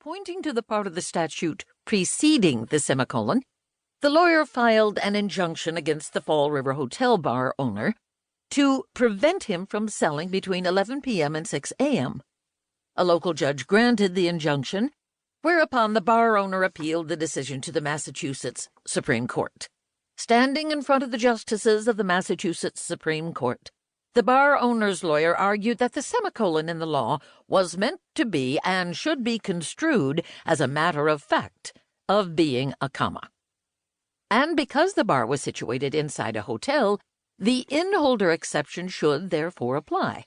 pointing to the part of the statute preceding the semicolon, the lawyer filed an injunction against the Fall River Hotel bar owner to prevent him from selling between 11 p.m. and 6 a.m. A local judge granted the injunction, whereupon the bar owner appealed the decision to the Massachusetts Supreme Court. Standing in front of the justices of the Massachusetts Supreme Court, the bar owner's lawyer argued that the semicolon in the law was meant to be and should be construed as a matter of fact of being a comma. And because the bar was situated inside a hotel, the inholder exception should therefore apply,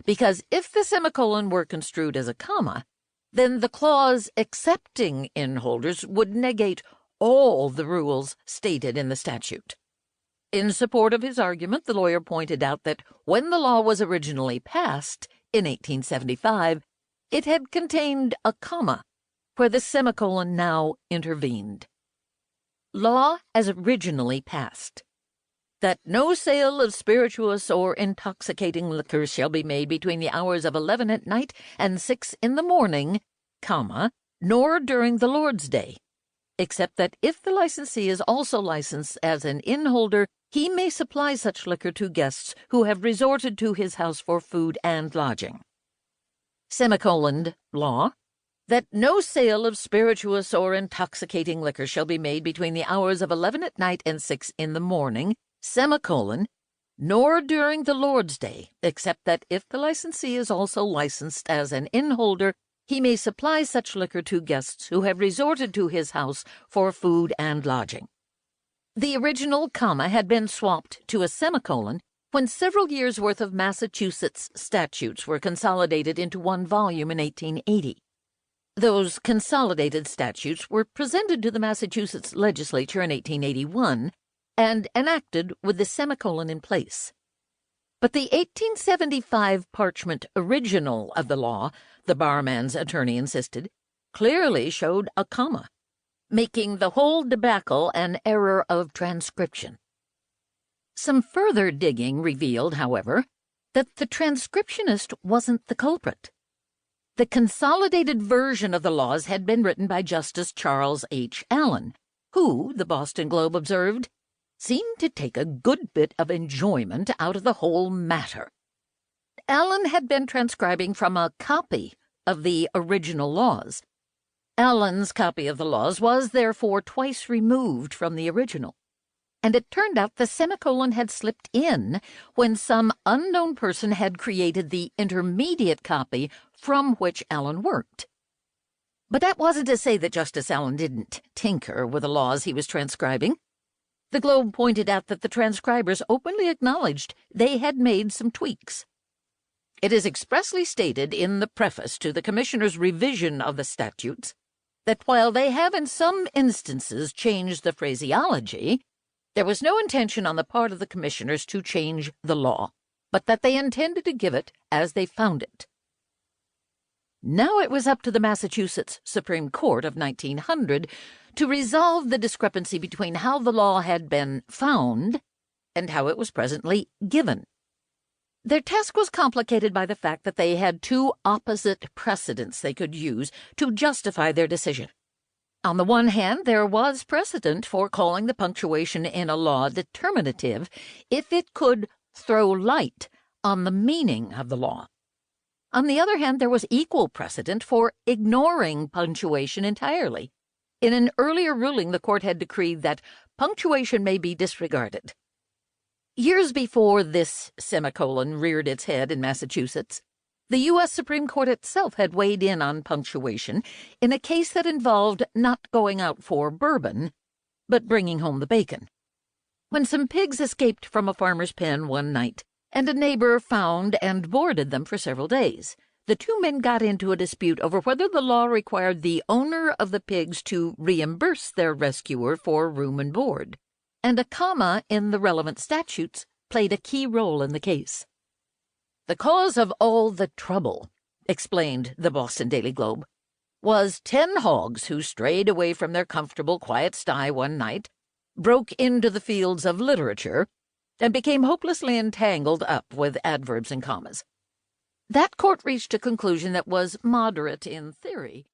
because if the semicolon were construed as a comma, then the clause excepting inholders would negate all the rules stated in the statute. In support of his argument, the lawyer pointed out that when the law was originally passed, in 1875, it had contained a comma, where the semicolon now intervened. Law as originally passed. That no sale of spirituous or intoxicating liquor shall be made between the hours of 11 at night and 6 in the morning, comma, nor during the Lord's Day, except that if the licensee is also licensed as an inholder, he may supply such liquor to guests who have resorted to his house for food and lodging. Semicolon, law. That no sale of spirituous or intoxicating liquor shall be made between the hours of 11 at night and 6 in the morning, semicolon, nor during the Lord's Day, except that if the licensee is also licensed as an inholder, he may supply such liquor to guests who have resorted to his house for food and lodging. The original comma had been swapped to a semicolon when several years' worth of Massachusetts statutes were consolidated into one volume in 1880. Those consolidated statutes were presented to the Massachusetts legislature in 1881 and enacted with the semicolon in place. But the 1875 parchment original of the law, the barman's attorney insisted, clearly showed a comma, making the whole debacle an error of transcription. Some further digging revealed, however, that the transcriptionist wasn't the culprit. The consolidated version of the laws had been written by Justice Charles H. Allen, who, the Boston Globe observed, seemed to take a good bit of enjoyment out of the whole matter. Allen had been transcribing from a copy of the original laws. Allen's copy of the laws was therefore twice removed from the original, and it turned out the semicolon had slipped in when some unknown person had created the intermediate copy from which Allen worked. But that wasn't to say that Justice Allen didn't tinker with the laws he was transcribing. The Globe pointed out that the transcribers openly acknowledged they had made some tweaks. It is expressly stated in the preface to the Commissioner's revision of the statutes that while they have in some instances changed the phraseology, there was no intention on the part of the Commissioners to change the law, but that they intended to give it as they found it. Now it was up to the Massachusetts Supreme Court of 1900 to resolve the discrepancy between how the law had been found and how it was presently given. Their task was complicated by the fact that they had two opposite precedents they could use to justify their decision. On the one hand, there was precedent for calling the punctuation in a law determinative if it could throw light on the meaning of the law. On the other hand, there was equal precedent for ignoring punctuation entirely. In an earlier ruling, the court had decreed that punctuation may be disregarded. Years before this semicolon reared its head in Massachusetts, the U.S. Supreme Court itself had weighed in on punctuation in a case that involved not going out for bourbon, but bringing home the bacon. When some pigs escaped from a farmer's pen one night, and a neighbor found and boarded them for several days, the two men got into a dispute over whether the law required the owner of the pigs to reimburse their rescuer for room and board, and a comma in the relevant statutes played a key role in the case. The cause of all the trouble, explained the Boston Daily Globe, was 10 hogs who strayed away from their comfortable, quiet sty one night, broke into the fields of literature, and became hopelessly entangled up with adverbs and commas. That court reached a conclusion that was moderate in theory,